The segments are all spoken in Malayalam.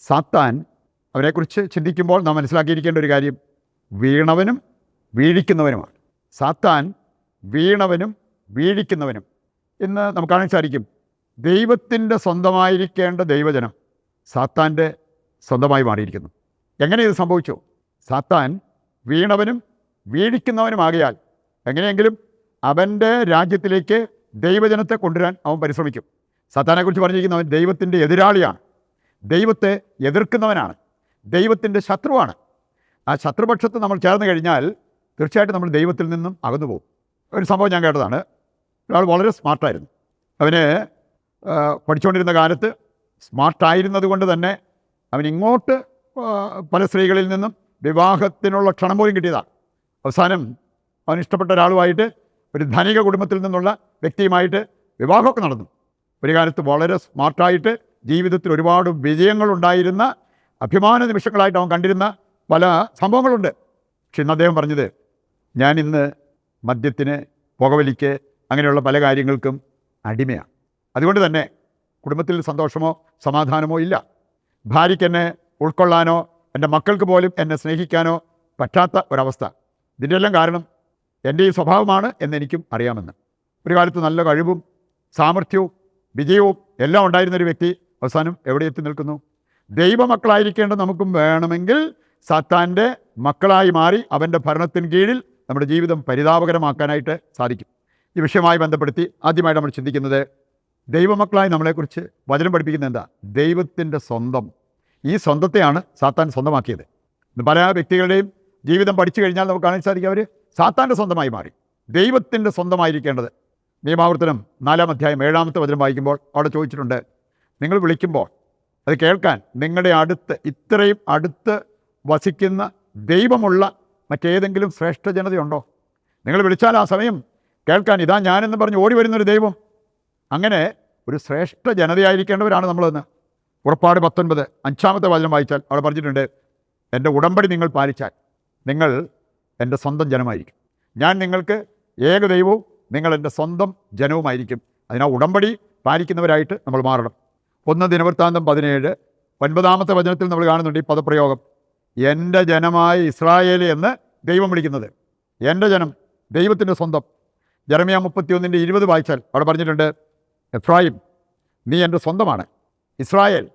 സാത്താൻ അവനെക്കുറിച്ച് ചിന്തിക്കുമ്പോൾ നാം മനസ്സിലാക്കിയിരിക്കേണ്ട ഒരു കാര്യം വീണവനും വീഴിക്കുന്നവനുമാണ്. സാത്താൻ വീണവനും വീഴിക്കുന്നവനും. ഇന്ന് നമുക്ക് കാണാൻ സാധിക്കും, ദൈവത്തിൻ്റെ സ്വന്തമായിരിക്കേണ്ട ദൈവജനം സാത്താൻ്റെ സ്വന്തമായി മാറിയിരിക്കുന്നു. എങ്ങനെ ഇത് സംഭവിച്ചു? സാത്താൻ വീണവനും വീഴിക്കുന്നവനുമാകിയാൽ എങ്ങനെയെങ്കിലും അവൻ്റെ രാജ്യത്തിലേക്ക് ദൈവജനത്തെ കൊണ്ടുവരാൻ അവൻ പരിശ്രമിക്കും. സാത്താനെക്കുറിച്ച് പറഞ്ഞിരിക്കുന്നവൻ ദൈവത്തിൻ്റെ എതിരാളിയാണ്, ദൈവത്തെ എതിർക്കുന്നവനാണ്, ദൈവത്തിൻ്റെ ശത്രുവാണ്. ആ ശത്രുപക്ഷത്ത് നമ്മൾ ചേർന്ന് കഴിഞ്ഞാൽ തീർച്ചയായിട്ടും നമ്മൾ ദൈവത്തിൽ നിന്നും അകന്നു പോകും. ഒരു സംഭവം ഞാൻ കേട്ടതാണ്. ഒരാൾ വളരെ സ്മാർട്ടായിരുന്നു. അവന് പഠിച്ചുകൊണ്ടിരുന്ന കാലത്ത് സ്മാർട്ടായിരുന്നത് കൊണ്ട് തന്നെ അവനിങ്ങോട്ട് പല സ്ത്രീകളിൽ നിന്നും വിവാഹത്തിനുള്ള ക്ഷണം പോലും കിട്ടിയതാണ്. അവസാനം അവൻ ഇഷ്ടപ്പെട്ട ഒരാളുമായിട്ട്, ഒരു ധനിക കുടുംബത്തിൽ നിന്നുള്ള വ്യക്തിയുമായിട്ട് വിവാഹമൊക്കെ നടന്നു. ഒരു കാലത്ത് വളരെ സ്മാർട്ടായിട്ട് ജീവിതത്തിൽ ഒരുപാട് വിജയങ്ങളുണ്ടായിരുന്ന അഭിമാന നിമിഷങ്ങളായിട്ട് അവൻ കണ്ടിരുന്ന പല സംഭവങ്ങളുണ്ട്. പക്ഷെ ഇന്ന് അദ്ദേഹം പറഞ്ഞത്, ഞാൻ ഇന്ന് മദ്യത്തിന്, പുകവലിക്ക്, അങ്ങനെയുള്ള പല കാര്യങ്ങൾക്കും അടിമയാണ്. അതുകൊണ്ട് തന്നെ കുടുംബത്തിൽ സന്തോഷമോ സമാധാനമോ ഇല്ല. ഭാര്യയ്ക്ക് എന്നെ ഉൾക്കൊള്ളാനോ എൻ്റെ മക്കൾക്ക് പോലും എന്നെ സ്നേഹിക്കാനോ പറ്റാത്ത ഒരവസ്ഥ. ഇതിൻ്റെ എല്ലാം കാരണം എൻ്റെ ഈ സ്വഭാവമാണ് എന്നെനിക്കും അറിയാമെന്ന്. ഒരു കാലത്ത് നല്ല കഴിവും സാമർഥ്യവും വിജയവും എല്ലാം ഉണ്ടായിരുന്നൊരു വ്യക്തി അവസാനം എവിടെ എത്തി നിൽക്കുന്നു? ദൈവമക്കളായിരിക്കേണ്ട നമുക്കും വേണമെങ്കിൽ സാത്താൻ്റെ മക്കളായി മാറി അവൻ്റെ ഭരണത്തിന് കീഴിൽ നമ്മുടെ ജീവിതം പരിതാപകരമാക്കാനായിട്ട് സാധിക്കും. ഈ വിഷയവുമായി ബന്ധപ്പെടുത്തി ആദ്യമായിട്ട് നമ്മൾ ചിന്തിക്കുന്നത്, ദൈവമക്കളായി നമ്മളെക്കുറിച്ച് വചനം പഠിപ്പിക്കുന്നത് എന്താ? ദൈവത്തിൻ്റെ സ്വന്തം. ഈ സ്വന്തത്തെയാണ് സാത്താൻ സ്വന്തമാക്കിയത്. പല വ്യക്തികളുടെയും ജീവിതം പഠിച്ചു കഴിഞ്ഞാൽ നമുക്ക് കാണാൻ സാധിക്കും, അവർ സാത്താൻ്റെ സ്വന്തമായി മാറി. ദൈവത്തിൻ്റെ സ്വന്തമായിരിക്കേണ്ടത്. നിയമാവർത്തനം 4-ാം അധ്യായം 7-ാമത്തെ വചനം വായിക്കുമ്പോൾ അവിടെ ചോദിച്ചിട്ടുണ്ട്, നിങ്ങൾ വിളിക്കുമ്പോൾ അത് കേൾക്കാൻ നിങ്ങളുടെ അടുത്ത്, ഇത്രയും അടുത്ത് വസിക്കുന്ന ദൈവമുള്ള മറ്റേതെങ്കിലും ശ്രേഷ്ഠ ജനതയുണ്ടോ? നിങ്ങൾ വിളിച്ചാൽ ആ സമയം കേൾക്കാൻ ഇതാ ഞാനെന്ന് പറഞ്ഞ് ഓടി വരുന്നൊരു ദൈവം. അങ്ങനെ ഒരു ശ്രേഷ്ഠ ജനതയായിരിക്കേണ്ടവരാണ് നമ്മളെന്ന്. പുറപ്പാട് 19 5-ാമത്തെ വചനം വായിച്ചാൽ അവിടെ പറഞ്ഞിട്ടുണ്ട്, എൻ്റെ ഉടമ്പടി നിങ്ങൾ പാലിച്ചാൽ നിങ്ങൾ എൻ്റെ സ്വന്തം ജനമായിരിക്കും. ഞാൻ നിങ്ങൾക്ക് ഏക ദൈവവും നിങ്ങൾ എൻ്റെ സ്വന്തം ജനവുമായിരിക്കും. അതിനാൽ ഉടമ്പടി പാലിക്കുന്നവരായിട്ട് നമ്മൾ മാറണം. 1 ദിനവൃത്താന്തം 17 9-ാമത്തെ വചനത്തിൽ നമ്മൾ കാണുന്നുണ്ട് ഈ പദപ്രയോഗം, എൻ്റെ ജനമായ ഇസ്രായേൽ എന്ന് ദൈവം വിളിക്കുന്നത്. എൻ്റെ ജനം, ദൈവത്തിൻ്റെ സ്വന്തം. ജെറമ്യാ 31:20 വായിച്ചാൽ അവിടെ പറഞ്ഞിട്ടുണ്ട്, എഫ്രായിം നീ എൻ്റെ സ്വന്തമാണ്, ഇസ്രായേൽ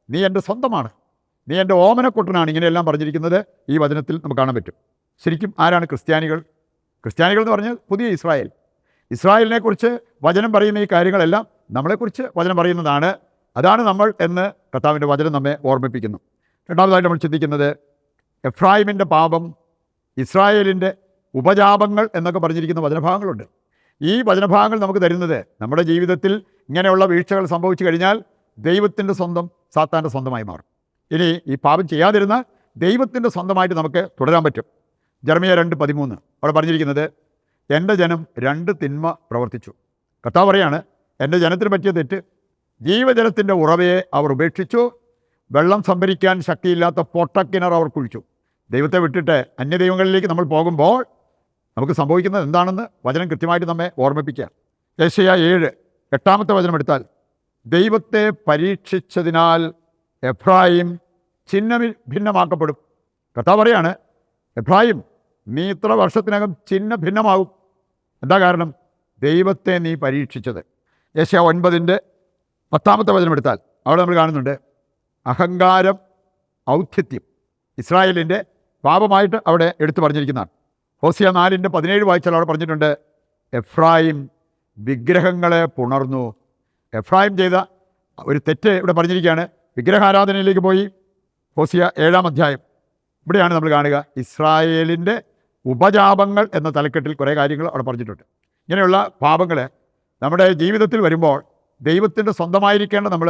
നീ എൻ്റെ സ്വന്തമാണ്, നീ എൻ്റെ ഓമനക്കുട്ടനാണ്. ഇങ്ങനെയെല്ലാം പറഞ്ഞിരിക്കുന്നത് ഈ വചനത്തിൽ നമുക്ക് കാണാൻ പറ്റും. ശരിക്കും ആരാണ് ക്രിസ്ത്യാനികൾ? ക്രിസ്ത്യാനികൾ എന്ന് പറഞ്ഞാൽ പുതിയ ഇസ്രായേൽ. ഇസ്രായേലിനെക്കുറിച്ച് വചനം പറയുന്ന ഈ കാര്യങ്ങളെല്ലാം നമ്മളെക്കുറിച്ച് വചനം പറയുന്നതാണ്. അതാണ് നമ്മൾ എന്ന് കർത്താവിൻ്റെ വചനം നമ്മെ ഓർമ്മിപ്പിക്കുന്നു. രണ്ടാമതായിട്ട് നമ്മൾ ചിന്തിക്കുന്നത്, എഫ്രായിമിൻ്റെ പാപം, ഇസ്രായേലിൻ്റെ ഉപജാപങ്ങൾ എന്നൊക്കെ പറഞ്ഞിരിക്കുന്ന വചനഭാഗങ്ങളുണ്ട്. ഈ വചനഭാഗങ്ങൾ നമുക്ക് തരുന്നത്, നമ്മുടെ ജീവിതത്തിൽ ഇങ്ങനെയുള്ള വീഴ്ചകൾ സംഭവിച്ചു കഴിഞ്ഞാൽ ദൈവത്തിൻ്റെ സ്വന്തം സാത്താൻ്റെ സ്വന്തമായി മാറും. ഇനി ഈ പാപം ചെയ്യാതിരുന്ന ദൈവത്തിൻ്റെ സ്വന്തമായിട്ട് നമുക്ക് തുടരാൻ പറ്റും. ജെറമ്യാ 2:13 അവിടെ പറഞ്ഞിരിക്കുന്നത്, എൻ്റെ ജനം 2 തിന്മ പ്രവർത്തിച്ചു. കർത്താവ് പറയാണ്, എൻ്റെ ജനത്തിന് പറ്റിയ തെറ്റ്, ജീവജലത്തിൻ്റെ ഉറവയെ അവർ ഉപേക്ഷിച്ചു, വെള്ളം സംഭരിക്കാൻ ശക്തിയില്ലാത്ത പൊട്ടക്കിണർ അവർ കുഴിച്ചു. ദൈവത്തെ വിട്ടിട്ട് അന്യദൈവങ്ങളിലേക്ക് നമ്മൾ പോകുമ്പോൾ നമുക്ക് സംഭവിക്കുന്നത് എന്താണെന്ന് വചനം കൃത്യമായിട്ട് നമ്മെ ഓർമ്മിപ്പിക്കുക. യെശയ്യാ 7:8-ാമത്തെ വചനം എടുത്താൽ, ദൈവത്തെ പരീക്ഷിച്ചതിനാൽ എഫ്രായിം ഛിന്ന ഭിന്നമാക്കപ്പെടും. കർത്താവ് പറയാണ്, എഫ്രായിം നീ ഇത്ര വർഷത്തിനകം ഛിന്ന ഭിന്നമാകും. എന്താ കാരണം? ദൈവത്തെ നീ പരീക്ഷിച്ചത്. യെശയ്യാ 9:10-ാമത്തെ വചനം എടുത്താൽ അവിടെ നമ്മൾ കാണുന്നുണ്ട്, അഹങ്കാരം, ഔദ്ധിത്യം ഇസ്രായേലിൻ്റെ പാപമായിട്ട് അവിടെ എടുത്തു പറഞ്ഞിരിക്കുന്നതാണ്. ഹോസിയ 4:17 വായിച്ചാൽ അവിടെ പറഞ്ഞിട്ടുണ്ട്, എഫ്രായിം വിഗ്രഹങ്ങളെ പുണർന്നു. എഫ്രായിം ചെയ്ത ഒരു തെറ്റ് ഇവിടെ പറഞ്ഞിരിക്കുകയാണ്, വിഗ്രഹാരാധനയിലേക്ക് പോയി. ഹോസിയ 7-ാം അധ്യായം ഇവിടെയാണ് നമ്മൾ കാണുക, ഇസ്രായേലിൻ്റെ ഉപജാപങ്ങൾ എന്ന തലക്കെട്ടിൽ കുറേ കാര്യങ്ങൾ അവിടെ പറഞ്ഞിട്ടുണ്ട്. ഇങ്ങനെയുള്ള പാപങ്ങൾ നമ്മുടെ ജീവിതത്തിൽ വരുമ്പോൾ ദൈവത്തിൻ്റെ സ്വന്തമായിരിക്കേണ്ട നമ്മൾ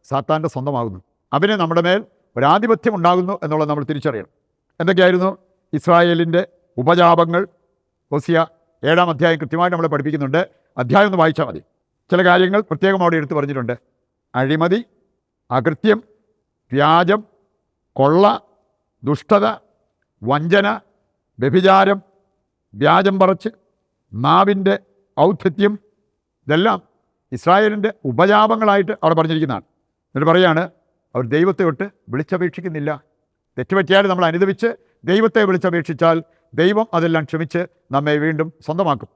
സാത്താൻ്റെ സ്വന്തമാകുന്നു. അവന് നമ്മുടെ മേൽ ഒരാധിപത്യം ഉണ്ടാകുന്നു എന്നുള്ളത് നമ്മൾ തിരിച്ചറിയണം. എന്തൊക്കെയായിരുന്നു ഇസ്രായേലിൻ്റെ ഉപജാപങ്ങൾ? ഹോസിയ 7-ാം അധ്യായം കൃത്യമായിട്ട് നമ്മളെ പഠിപ്പിക്കുന്നുണ്ട്. അധ്യായം ഒന്ന് വായിച്ചാൽ മതി. ചില കാര്യങ്ങൾ പ്രത്യേകം അവിടെ എടുത്ത് പറഞ്ഞിട്ടുണ്ട്. അഴിമതി, അകൃത്യം, വ്യാജം, കൊള്ള, ദുഷ്ടത, വഞ്ചന, വ്യഭിചാരം, വ്യാജം പറച്ച്, നാവിൻ്റെ ഔദ്ധിത്യം, ഇതെല്ലാം ഇസ്രായേലിൻ്റെ ഉപജാപങ്ങളായിട്ട് അവിടെ പറഞ്ഞിരിക്കുന്നതാണ്. എന്നിട്ട് പറയാണ്, അവർ ദൈവത്തെ തൊട്ട് വിളിച്ചപേക്ഷിക്കുന്നില്ല. തെറ്റുപറ്റിയാൽ നമ്മൾ അനുദപിച്ച് ദൈവത്തെ വിളിച്ചപേക്ഷിച്ചാൽ ദൈവം അതെല്ലാം ക്ഷമിച്ച് നമ്മെ വീണ്ടും സ്വന്തമാക്കും.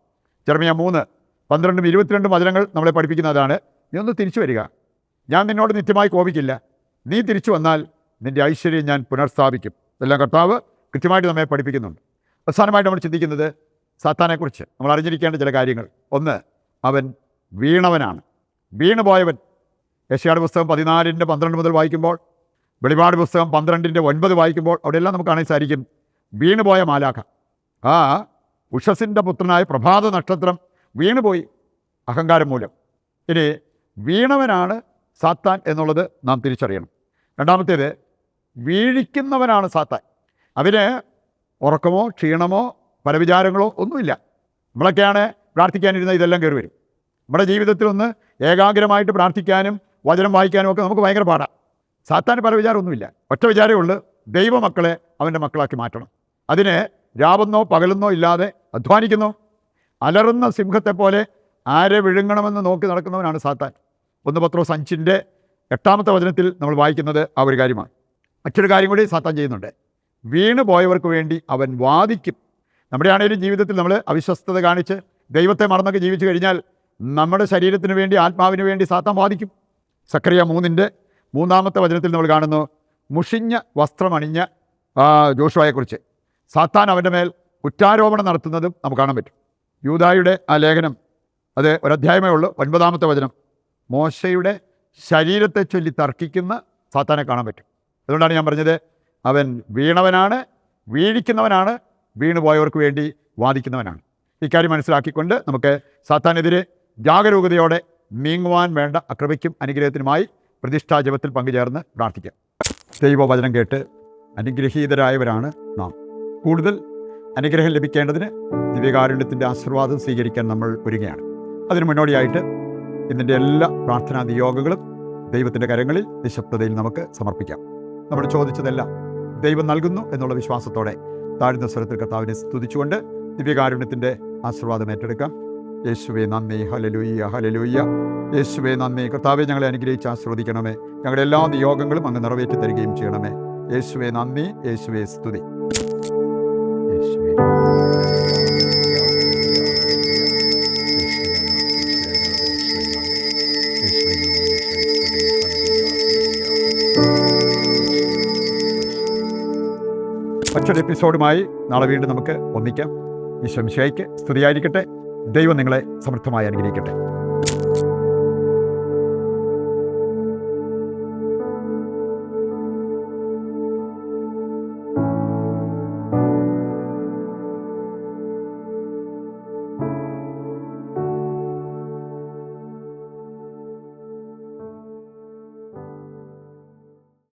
ജെറമ്യാ 3:12-22 വചനങ്ങൾ നമ്മളെ പഠിപ്പിക്കുന്നതാണ്. നീ ഒന്ന് തിരിച്ചു വരിക, ഞാൻ നിന്നോട് നിത്യമായി കോപിക്കില്ല, നീ തിരിച്ചു വന്നാൽ നിൻ്റെ ഐശ്വര്യം ഞാൻ പുനഃസ്ഥാപിക്കും. ഇതെല്ലാം കർത്താവ് കൃത്യമായിട്ട് നമ്മെ പഠിപ്പിക്കുന്നുണ്ട്. അവസാനമായിട്ട് നമ്മൾ ചിന്തിക്കുന്നത് സാത്താനെക്കുറിച്ച് നമ്മൾ അറിഞ്ഞിരിക്കേണ്ട ചില കാര്യങ്ങൾ. ഒന്ന്, അവൻ വീണവനാണ്, വീണുപോയവൻ. യെശയ്യായുടെ പുസ്തകം 14:12 മുതൽ വായിക്കുമ്പോൾ, വെളിപാട് പുസ്തകം 12:9 വായിക്കുമ്പോൾ അവിടെയെല്ലാം നമുക്ക് കാണാൻ സാധിക്കും വീണുപോയ മാലാഖ. ആ ഉഷസിൻ്റെ പുത്രനായ പ്രഭാത നക്ഷത്രം വീണുപോയി അഹങ്കാരം മൂലം. ഇനി വീണവനാണ് സാത്താൻ എന്നുള്ളത് നാം തിരിച്ചറിയണം. രണ്ടാമത്തേത്, വീഴിക്കുന്നവനാണ് സാത്താൻ. അവന് ഉറക്കമോ ക്ഷീണമോ പരവിചാരങ്ങളോ ഒന്നുമില്ല. നമ്മളൊക്കെയാണ് പ്രാർത്ഥിക്കാനിരുന്ന ഇതെല്ലാം കയറി വരും. നമ്മുടെ ജീവിതത്തിൽ ഒന്ന് ഏകാഗ്രമായിട്ട് പ്രാർത്ഥിക്കാനും വചനം വായിക്കാനും ഒക്കെ നമുക്ക് ഭയങ്കര പാടാണ്. സാത്താന് പരവിചാരമൊന്നുമില്ല. ഒറ്റ വിചാരമേ ഉള്ളൂ, ദൈവമക്കളെ അവൻ്റെ മക്കളാക്കി മാറ്റണം. അതിന് രാവെന്നോ പകലെന്നോ ഇല്ലാതെ അധ്വാനിക്കുന്നു. അലറുന്ന സിംഹത്തെപ്പോലെ ആരെ വിഴുങ്ങണമെന്ന് നോക്കി നടക്കുന്നവനാണ് സാത്താൻ. 1 പത്രോസ് 5:8 വചനത്തിൽ നമ്മൾ വായിക്കുന്നത് ആ ഒരു കാര്യമാണ്. മറ്റൊരു കാര്യം കൂടി സാത്താൻ ചെയ്യുന്നുണ്ട്. വീണ് പോയവർക്ക് വേണ്ടി അവൻ വാദിക്കും. നമ്മുടെ ആണെങ്കിലും ജീവിതത്തിൽ നമ്മൾ അവിശ്വസ്തത കാണിച്ച് ദൈവത്തെ മറന്നൊക്കെ ജീവിച്ചു കഴിഞ്ഞാൽ നമ്മുടെ ശരീരത്തിന് വേണ്ടി, ആത്മാവിന് വേണ്ടി സാത്താൻ വാദിക്കും. സക്കറിയ 3:3 വചനത്തിൽ നമ്മൾ കാണുന്നു, മുഷിഞ്ഞ വസ്ത്രമണിഞ്ഞ ജോഷുവയെക്കുറിച്ച് സാത്താൻ അവൻ്റെ മേൽ കുറ്റാരോപണം നടത്തുന്നതും നമുക്ക് കാണാൻ പറ്റും. യൂദായുടെ ആ ലേഖനം, അത് ഒരധ്യായമേ ഉള്ളൂ, 9 വചനം. മോശയുടെ ശരീരത്തെ ചൊല്ലി തർക്കിക്കുന്ന സാത്താനെ കാണാൻ പറ്റും. അതുകൊണ്ടാണ് ഞാൻ പറഞ്ഞത്, അവൻ വീണവനാണ്, വീഴിക്കുന്നവനാണ്, വീണുപോയവർക്ക് വേണ്ടി വാദിക്കുന്നവനാണ്. ഇക്കാര്യം മനസ്സിലാക്കിക്കൊണ്ട് നമുക്ക് സാത്താനെതിരെ ജാഗരൂകതയോടെ നീങ്ങുവാൻ വേണ്ട കൃപയ്ക്കും അനുഗ്രഹത്തിനുമായി പ്രതിഷ്ഠാജപത്തിൽ പങ്കുചേർന്ന് പ്രാർത്ഥിക്കാം. ദൈവവചനം കേട്ട് അനുഗ്രഹീതരായവരാണ് നാം. കൂടുതൽ അനുഗ്രഹം ലഭിക്കേണ്ടതിന് ദിവ്യകാരുണ്യത്തിൻ്റെ ആശീർവാദം സ്വീകരിക്കാൻ നമ്മൾ ഒരുങ്ങുകയാണ്. അതിനു മുന്നോടിയായിട്ട് ഇതിൻ്റെ എല്ലാ പ്രാർത്ഥനാ നിയോഗങ്ങളും ദൈവത്തിൻ്റെ കരങ്ങളിൽ നിശബ്ദതയിൽ നമുക്ക് സമർപ്പിക്കാം. നമ്മൾ ചോദിച്ചതെല്ലാം ദൈവം നൽകുന്നു എന്നുള്ള വിശ്വാസത്തോടെ താഴ്ന്ന സ്വരത്തിൽ കർത്താവിനെ സ്തുതിച്ചുകൊണ്ട് ദിവ്യകാരുണ്യത്തിൻ്റെ ആശീർവാദം ഏറ്റെടുക്കാം. യേശുവേ നന്ദി, ഹല്ലേലൂയ ഹല്ലേലൂയ. യേശുവേ നന്ദി. കർത്താവെ, ഞങ്ങളെ അനുഗ്രഹിച്ച് ആശീർവദിക്കണമേ. ഞങ്ങളുടെ എല്ലാ നിയോഗങ്ങളും അങ്ങ് നിറവേറ്റി തരികയും ചെയ്യണമേ. യേശുവേ നന്ദി, യേശുവേ സ്തുതി. മറ്റൊരു എപ്പിസോഡുമായി നാളെ വീണ്ടും നമുക്ക് ഒന്നിക്കാം. ഈശോ മിശിഹായ്ക്ക് സ്തുതിയായിരിക്കട്ടെ. ദൈവം നിങ്ങളെ സമൃദ്ധമായി അനുഗ്രഹിക്കട്ടെ.